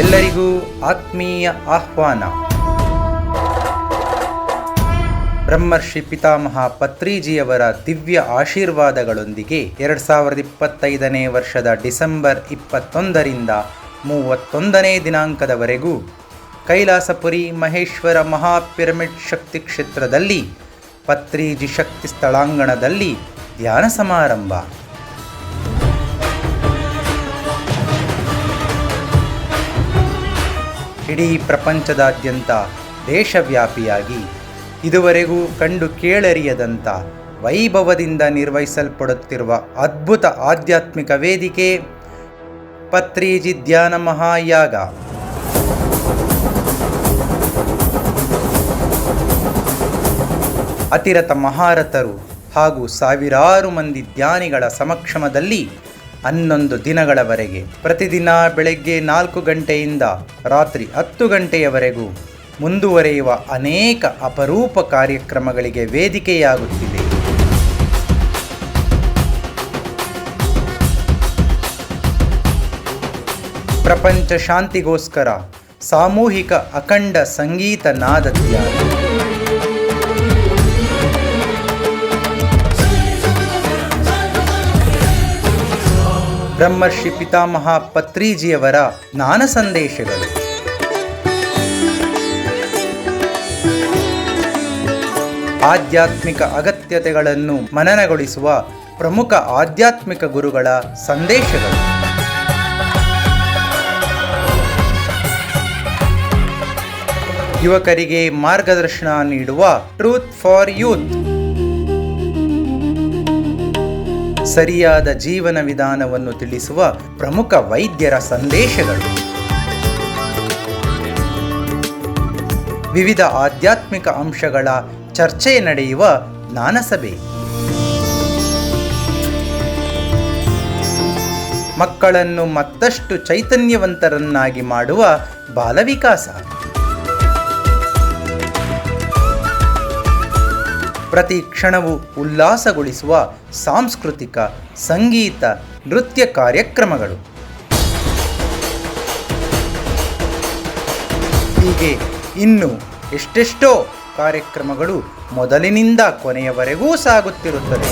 ಎಲ್ಲರಿಗೂ ಆತ್ಮೀಯ ಆಹ್ವಾನ. ಬ್ರಹ್ಮರ್ಷಿ ಪಿತಾಮಹ ಪತ್ರಿಜಿಯವರ ದಿವ್ಯ ಆಶೀರ್ವಾದಗಳೊಂದಿಗೆ 2025ನೇ ವರ್ಷದ ಡಿಸೆಂಬರ್ 21ರಿಂದ 31ನೇ ದಿನಾಂಕದವರೆಗೂ ಕೈಲಾಸಪುರಿ ಮಹೇಶ್ವರ ಮಹಾಪಿರಮಿಡ್ ಶಕ್ತಿ ಕ್ಷೇತ್ರದಲ್ಲಿ ಪತ್ರಿಜಿ ಶಕ್ತಿ ಸ್ಥಳಾಂಗಣದಲ್ಲಿ ಧ್ಯಾನ ಸಮಾರಂಭ. ಇಡೀ ಪ್ರಪಂಚದಾದ್ಯಂತ ದೇಶವ್ಯಾಪಿಯಾಗಿ ಇದುವರೆಗೂ ಕಂಡು ಕೇಳರಿಯದಂಥ ವೈಭವದಿಂದ ನಿರ್ವಹಿಸಲ್ಪಡುತ್ತಿರುವ ಅದ್ಭುತ ಆಧ್ಯಾತ್ಮಿಕ ವೇದಿಕೆ ಪತ್ರಿಜಿ ಧ್ಯಾನ ಮಹಾಯಾಗ. ಅತಿರಥ ಮಹಾರಥರು ಹಾಗೂ ಸಾವಿರಾರು ಮಂದಿ ಧ್ಯಾನಿಗಳ ಸಮಕ್ಷಮದಲ್ಲಿ 11 ದಿನಗಳವರೆಗೆ ಪ್ರತಿದಿನ ಬೆಳಗ್ಗೆ 4 ಗಂಟೆಯಿಂದ ರಾತ್ರಿ 10 ಗಂಟೆಯವರೆಗೂ ಮುಂದುವರಿಯುವ ಅನೇಕ ಅಪರೂಪ ಕಾರ್ಯಕ್ರಮಗಳಿಗೆ ವೇದಿಕೆಯಾಗುತ್ತಿದೆ. ಪ್ರಪಂಚ ಶಾಂತಿಗೋಸ್ಕರ ಸಾಮೂಹಿಕ ಅಖಂಡ ಸಂಗೀತ ನಾದ ಧ್ಯಾನ, ಬ್ರಹ್ಮರ್ಷಿ ಪಿತಾಮಹ ಪತ್ರಿಜಿಯವರ ಜ್ಞಾನ ಸಂದೇಶಗಳು, ಆಧ್ಯಾತ್ಮಿಕ ಅಗತ್ಯತೆಗಳನ್ನು ಮನನಗೊಳಿಸುವ ಪ್ರಮುಖ ಆಧ್ಯಾತ್ಮಿಕ ಗುರುಗಳ ಸಂದೇಶಗಳು, ಯುವಕರಿಗೆ ಮಾರ್ಗದರ್ಶನ ನೀಡುವ ಟ್ರೂತ್ ಫಾರ್ ಯೂತ್, ಸರಿಯಾದ ಜೀವನ ವಿಧಾನವನ್ನು ತಿಳಿಸುವ ಪ್ರಮುಖ ವೈದ್ಯರ ಸಂದೇಶಗಳು, ವಿವಿಧ ಆಧ್ಯಾತ್ಮಿಕ ಅಂಶಗಳ ಚರ್ಚೆ ನಡೆಯುವ ಜ್ಞಾನಸಭೆ, ಮಕ್ಕಳನ್ನು ಮತ್ತಷ್ಟು ಚೈತನ್ಯವಂತರನ್ನಾಗಿ ಮಾಡುವ ಬಾಲವಿಕಾಸ, ಪ್ರತಿ ಕ್ಷಣವೂ ಉಲ್ಲಾಸಗೊಳಿಸುವ ಸಾಂಸ್ಕೃತಿಕ ಸಂಗೀತ ನೃತ್ಯ ಕಾರ್ಯಕ್ರಮಗಳು. ಹೀಗೆ ಇನ್ನು ಎಷ್ಟೆಷ್ಟೋ ಕಾರ್ಯಕ್ರಮಗಳು ಮೊದಲಿನಿಂದ ಕೊನೆಯವರೆಗೂ ಸಾಗುತ್ತಿರುತ್ತದೆ.